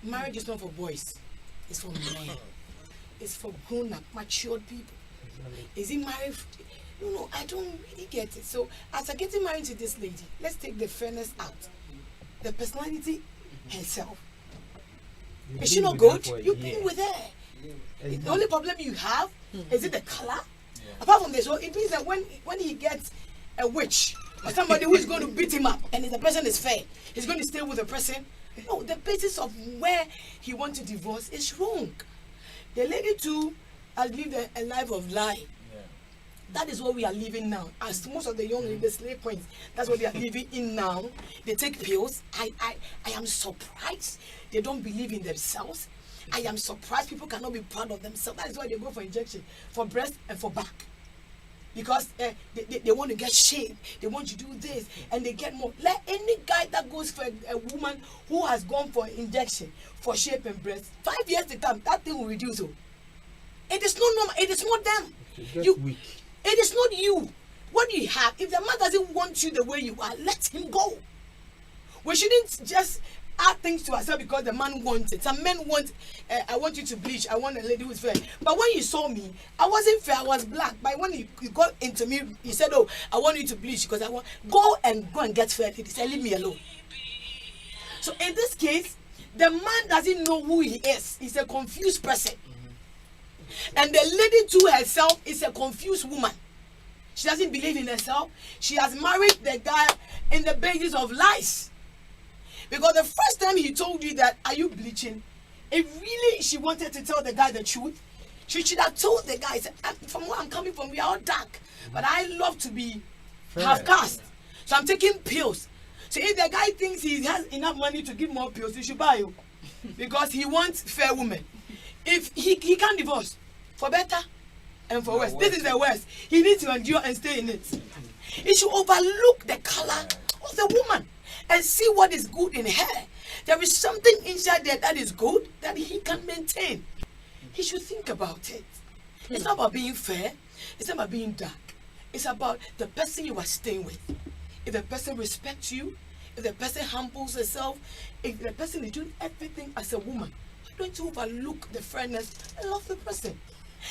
Marriage is not for boys. It's for men. It's for grown-up, matured people. Is he married? No, I don't really get it. So, as I'm getting married to this lady, let's take the fairness out. The personality herself. Is she not good? You've been with her. The only problem you have is it the color? Apart from this, so it means that when he gets a witch or somebody who is going to beat him up and the person is fair, he's going to stay with the person. No, the basis of where he wants to divorce is wrong. The lady too has lived a life of lie. That is what we are living now. As most of the young ladies, slave points, that's what they are living in now. They take pills. I am surprised they don't believe in themselves. I am surprised people cannot be proud of themselves. That is why they go for injection, for breast and for back. Because they want to get shape. They want to do this and they get more. Let any guy that goes for a woman who has gone for injection for shape and breast, 5 years to come, that thing will reduce. It is not normal. It is not them. Weak. It is not you. What do you have? If the man doesn't want you the way you are, let him go. We shouldn't just add things to ourselves because the man wants it. Some men want, I want you to bleach. I want a lady who's fair. But when you saw me, I wasn't fair. I was black. But when you got into me, you said, "Oh, I want you to bleach because I want." Go and get fair ladies and leave me alone. So in this case, the man doesn't know who he is. He's a confused person. And the lady to herself is a confused woman. She doesn't believe in herself. She has married the guy in the basis of lies. Because the first time he told you that, are you bleaching? If really she wanted to tell the guy the truth, she should have told the guy, from where I'm coming from, we are all dark. But I love to be half caste. So I'm taking pills. So if the guy thinks he has enough money to give more pills, he should buy you. Because he wants fair women. If he can't divorce, for better and for worse. This is the worst. He needs to endure and stay in it. He should overlook the color of the woman and see what is good in her. There is something inside there that is good that he can maintain. He should think about it. It's not about being fair. It's not about being dark. It's about the person you are staying with. If the person respects you, if the person humbles herself, if the person is doing everything as a woman, don't you overlook the fairness and love the person.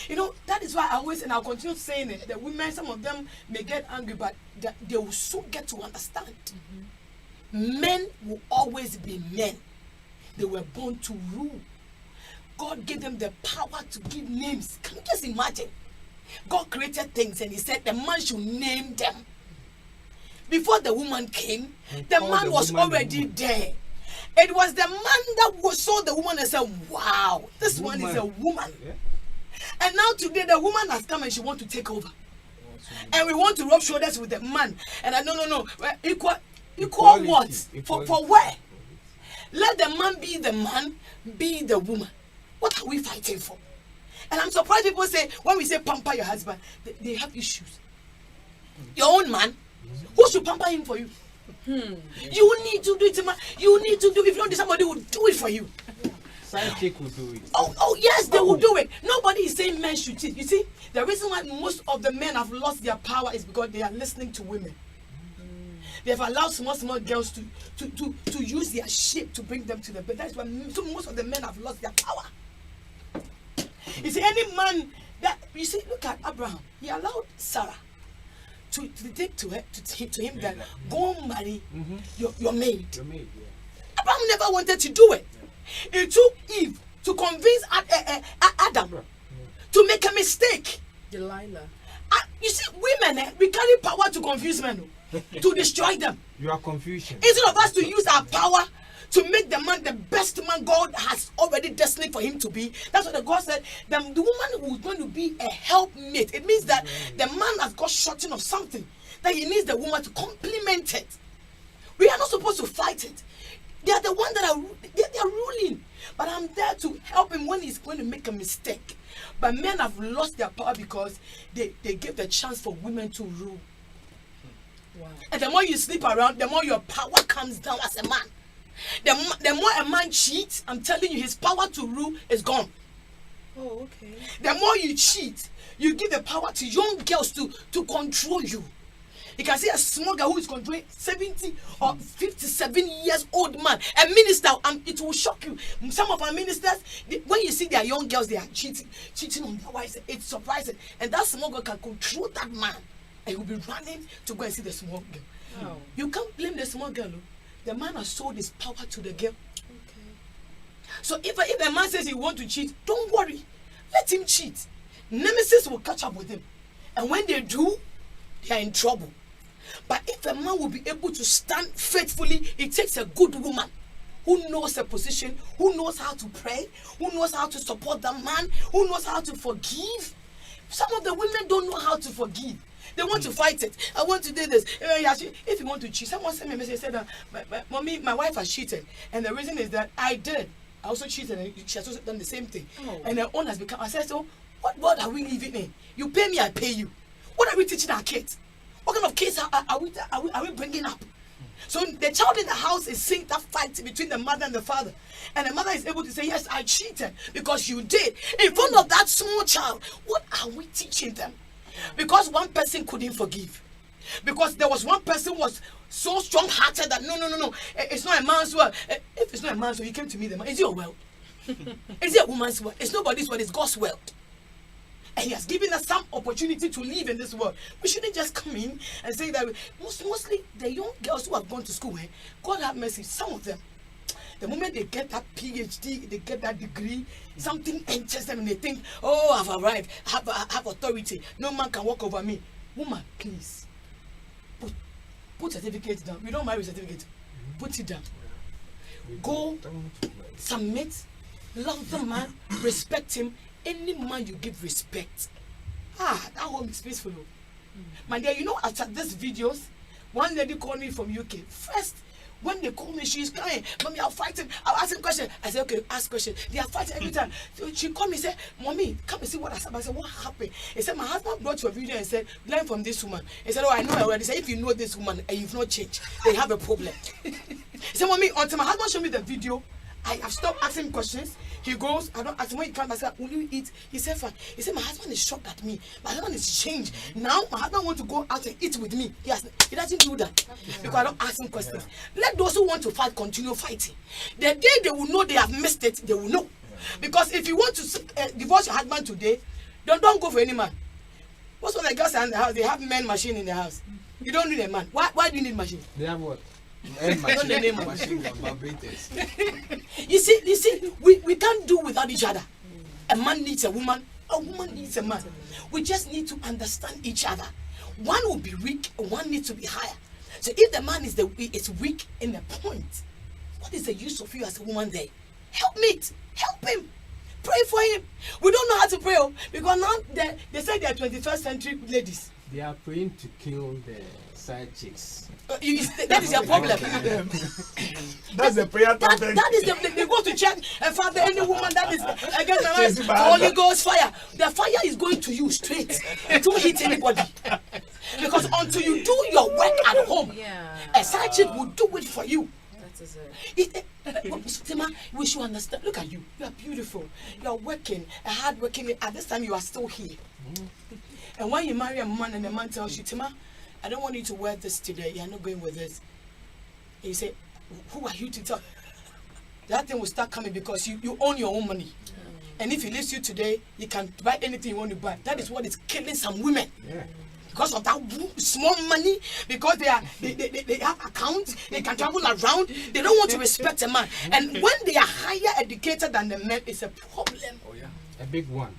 You know, that is why I always, and I'll continue saying it, the women, some of them may get angry, but they will soon get to understand. Men will always be men. They were born to rule. God gave them the power to give names. Can you just imagine? God created things and he said the man should name them. Before the woman came, the man was already there. It was the man that saw the woman and said, wow, this one is a woman. Yeah. And now today the woman has come and she wants to take over. And we want to rub shoulders with the man. And no. Equal what? For where? Let the man, be the woman. What are we fighting for? And I'm surprised people say, when we say pamper your husband, they have issues. Your own man, who should pamper him for you? You need to do it, man. You need to do it. If not, somebody will do it for you. Sidekick will do it. Oh, yes, they will do it. Nobody is saying men should cheat. You see, the reason why most of the men have lost their power is because they are listening to women. They have allowed small girls to use their shape to bring them to the bed. That's why most of the men have lost their power. You see, any man that, you see, look at Abraham. He allowed Sarah to take to him that go marry your maid. Abraham never wanted to do it. It took Eve to convince Adam to make a mistake. Delilah. You see, women, we carry power to confuse men, to destroy them. You are confusion. Instead of us to use our power to make the man the best man God has already destined for him to be. That's what the God said. The woman who's going to be a helpmate. It means that the man has got shorting of something, that he needs the woman to complement it. We are not supposed to fight it. They are the ones that are ruling. But I'm there to help him when he's going to make a mistake. But men have lost their power because they give the chance for women to rule. Wow. And the more you sleep around, the more your power comes down as a man. The more a man cheats, I'm telling you, his power to rule is gone. Oh, okay. The more you cheat, you give the power to young girls to control you. You can see a small girl who is controlling 70 or 57 years old man, a minister, and it will shock you. Some of our ministers, when you see their young girls, they are cheating on their wives. It's surprising. And that small girl can control that man, and he will be running to go and see the small girl. Oh. You can't blame the small girl. Oh. The man has sold his power to the girl. Okay. So if a man says he wants to cheat, don't worry. Let him cheat. Nemesis will catch up with him. And when they do, they are in trouble. But if a man will be able to stand faithfully, it takes a good woman who knows her position, who knows how to pray, who knows how to support the man, who knows how to forgive. Some of the women don't know how to forgive. They want to fight it. I want to do this. If you want to cheat, someone sent me a message, said, Mommy, my wife has cheated. And the reason is that I did. I also cheated and she has also done the same thing. Oh. And her own has become, I said, so what world are we living in? You pay me, I pay you. What are we teaching our kids? What kind of kids are we bringing up? So the child in the house is seeing that fight between the mother and the father. And the mother is able to say, yes, I cheated because you did. In front of that small child, what are we teaching them? Because one person couldn't forgive. Because there was one person who was so strong-hearted that no, it's not a man's world. If it's not a man's world, he came to me, the man. Is it your world? Is it a woman's world? It's nobody's world, it's God's world. And he has given us some opportunity to live in this world. We shouldn't just come in and say that. Mostly the young girls who have gone to school, God have mercy, some of them, the moment they get that PhD, they get that degree, something enters them and they think, oh, I've arrived, I have authority. No man can walk over me. Woman, please, put certificate down. We don't marry with certificate. Put it down. Go, submit, love the man, respect him. Any man you give respect, that home is peaceful. My dear, you know, after these videos, one lady called me from UK. First, when they call me, she's crying. Mommy, I'll fight him. I'll ask him questions. I said, okay, ask questions. They are fighting every time. So she called me and said, Mommy, come and see what happened. I said, what happened? He said, my husband brought you a video and said, learn from this woman. He said, oh, I know already. He said, if you know this woman and you've not changed, then you have a problem. He said, Mommy, until my husband showed me the video, I have stopped asking questions. He goes, I don't ask him when he comes. I said, will you eat? He said, fine. He said, my husband is shocked at me. My husband is changed. Now my husband wants to go out and eat with me. He doesn't do that because I don't ask him questions. Let those who want to fight continue fighting. The day they will know they have missed it, they will know. Because if you want to divorce your husband today, don't go for any man. Most of the girls in the house, they have men machine in the house. You don't need a man. Why do you need machine? They have what? Machine You see, we can't do without each other. A man needs a woman needs a man. We just need to understand each other. One will be weak, one needs to be higher. So if the man is weak in a point, what is the use of you as a woman there? Help him. Pray for him. We don't know how to pray because now they say they are 21st century ladies. They are praying to kill the side chicks. That is your problem. That's the prayer topic. That is they go to church and Father, any woman that is against the Holy Ghost fire. The fire is going to you straight. It won't hit anybody. Because until you do your work at home, a side chick will do it for you. That is it. We should understand. Look at you. You are beautiful. You are working, hard working. At this time, you are still here. And when you marry a man and the man tells you, Tima, I don't want you to wear this today. You're not going with this. And you say, who are you to tell? That thing will start coming because you own your own money. And if he leaves you today, you can buy anything you want to buy. That is what is killing some women. Yeah. Because of that small money, because they have accounts, they can travel around, they don't want to respect a man. And when they are higher educated than the men, it's a problem. Oh yeah, a big one.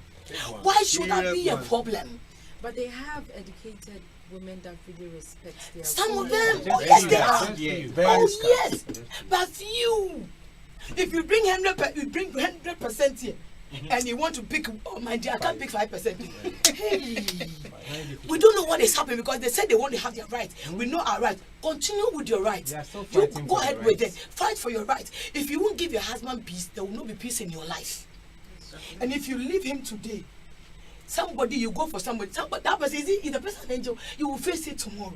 Why should that be a problem? But they have educated women that really respect their Some of women. them, oh yes, they are. Yeah, Oh yes, but few. If you bring 100% here, and you want to pick, oh my dear, I can't pick 5%. Hey, we don't know what is happening because they said they want to have their right. We know our right. Continue with your right. You go ahead with it. Fight for your right. If you won't give your husband peace, there will not be peace in your life. And if you leave him today, somebody, you go for somebody that person is the person angel, you will face it tomorrow.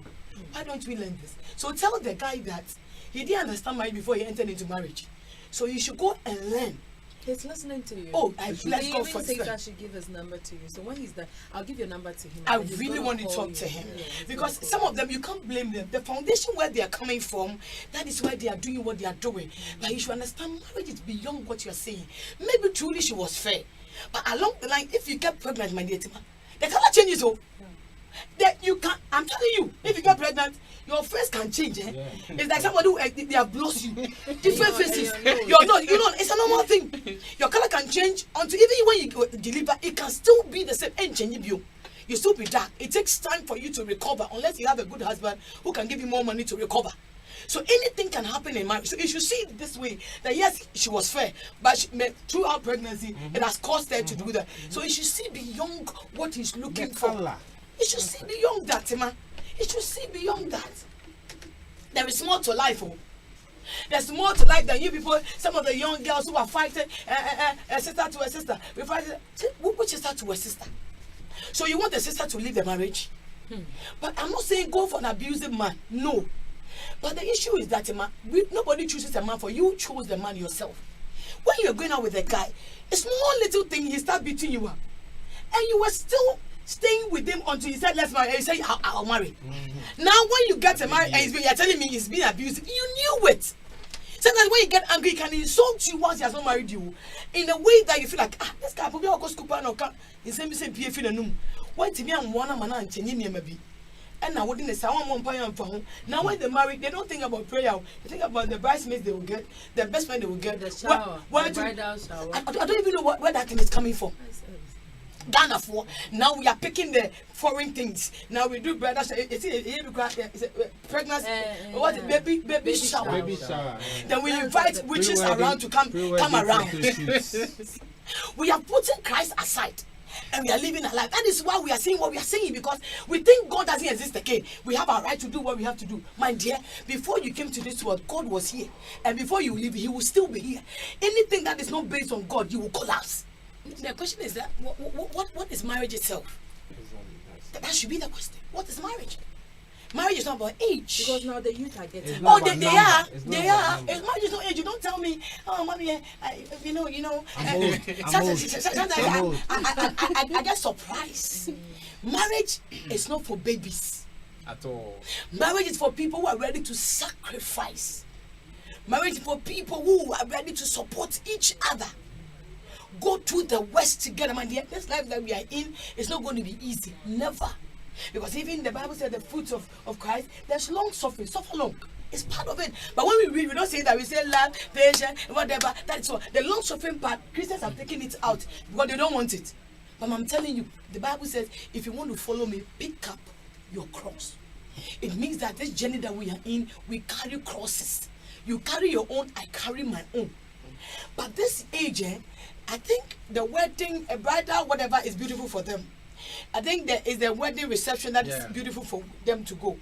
Why don't we learn this? So tell the guy that he didn't understand marriage before he entered into marriage. So you should go and learn He's listening to you. Oh, He let's go even for says it. I should give his number to you. So when he's done, I'll give your number to him. I and he's really gonna want to call talk you. to him Yeah, he's because gonna some call of them you can't blame them. The foundation where they are coming from, that is why they are doing what they are doing. But you should understand, marriage is beyond what you are saying. Maybe truly she was fair, but along the line, if you get pregnant, my dear Tima, the color changes. Oh, that you can. I'm telling you, if you get pregnant, your face can change. Eh? Yeah. It's like somebody who they have lost you. Different Your- faces. your nose. Your nose, it's a normal thing. Your color can change until even when you go deliver, it can still be the same. Ain't changing you. You still be dark. It takes time for you to recover unless you have a good husband who can give you more money to recover. So anything can happen in marriage. So you should see it this way: that yes, she was fair, but throughout pregnancy, it has caused her to do that. So you should see beyond what he's looking The for. color. You should see beyond that, man. You should see beyond that. There is more to life, oh. There's more to life than you people. Some of the young girls who are fighting a sister to a sister. We fight which sister to a sister. So you want the sister to leave the marriage? But I'm not saying go for an abusive man. No. But the issue is that nobody chooses a man for you. Chose the man yourself. When you're going out with a guy, a small little thing he start beating you up, and you were still staying with him until he said let's marry. And you say I'll marry. Now when you get married and you're telling me he's been abusive, you knew it. Sometimes when you get angry, he can insult you once he has not married you in a way that you feel like this guy probably go school and come in same PF in a room. When to me I'm one man and change maybe. And now wouldn't say one more for home. Now when they marry, they don't think about prayer. They think about the bridesmaids they will get, the best man they will get, The shower, the bridal shower. I don't even know where that thing is coming from. Ghana for now we are picking the foreign things. Now we do brother. It's pregnancy. What baby shower. Baby shower. Then we invite witches around to come around. We are putting Christ aside. And we are living a life. That is why we are saying what we are saying, because we think God doesn't exist again. We have our right to do what we have to do. My dear, before you came to this world, God was here. And before you leave, He will still be here. Anything that is not based on God, you will collapse. The question is that what is marriage itself? That should be the question. What is marriage? Marriage is not about age. Because now the youth are getting. It's not Oh, about they number. are. It's not They about are. number. Marriage is not age. You don't tell me, oh, mommy, you know. I'm old. Sometimes I'm old. I get surprised. Marriage is not for babies. At all. Marriage is for people who are ready to sacrifice. Marriage is for people who are ready to support each other. Go through the worst together, my dear. This life that we are in is not going to be easy. Never. Because even the Bible said the fruits of Christ, there's long suffering. Suffer long. It's part of it. But when we read, we don't say that. We say love, patience, whatever. That's all. The long suffering part, Christians have taken it out because they don't want it. But I'm telling you, the Bible says, if you want to follow me, pick up your cross. It means that this journey that we are in, we carry crosses. You carry your own, I carry my own. But this age, I think the wedding, a bridal, whatever, is beautiful for them. I think there is a wedding reception that is beautiful for them to go.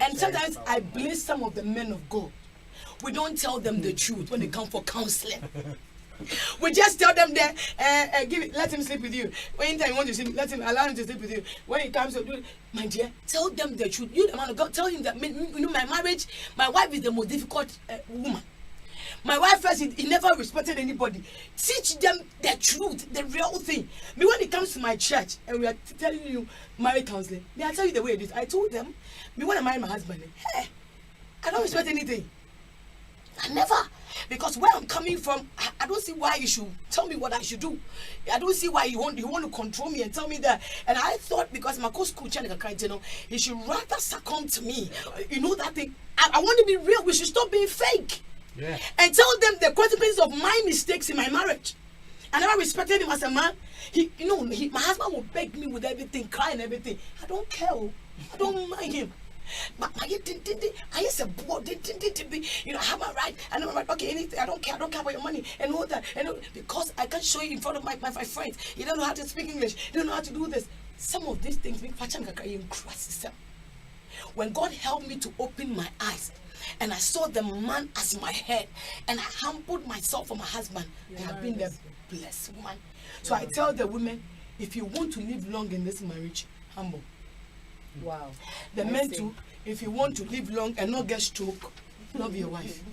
And sometimes I blame some of the men of God. We don't tell them the truth when they come for counseling. We just tell them that let him sleep with you. Anytime you want to sleep, allow him to sleep with you. When he comes to do it, my dear, tell them the truth. You, the man of God, tell him that my marriage, my wife is the most difficult woman. My wife first, he never respected anybody. Teach them the truth, the real thing. Me, when it comes to my church and we are telling you marriage counseling, I tell you the way it is. I told them, me when I marry my husband, hey, I don't respect anything. I never. Because where I'm coming from, I don't see why you should tell me what I should do. I don't see why you want to control me and tell me that. And I thought because my school he should rather succumb to me. You know that thing. I want to be real. We should stop being fake. Yeah. And tell them the consequences of my mistakes in my marriage. I never respected him as a man. My husband will beg me with everything, cry and everything. I don't care. I don't mind him. But I used to board. I have my right. I know my right. Okay, anything. I don't care about your money and all that. Because I can't show you in front of my friends. You don't know how to speak English. You don't know how to do this. Some of these things make when God helped me to open my eyes, and I saw the man as my head, and I humbled myself for my husband, I have been the blessed woman. So I tell the women, if you want to live long in this marriage, humble. Wow. The men too, if you want to live long and not get stroke, love your wife.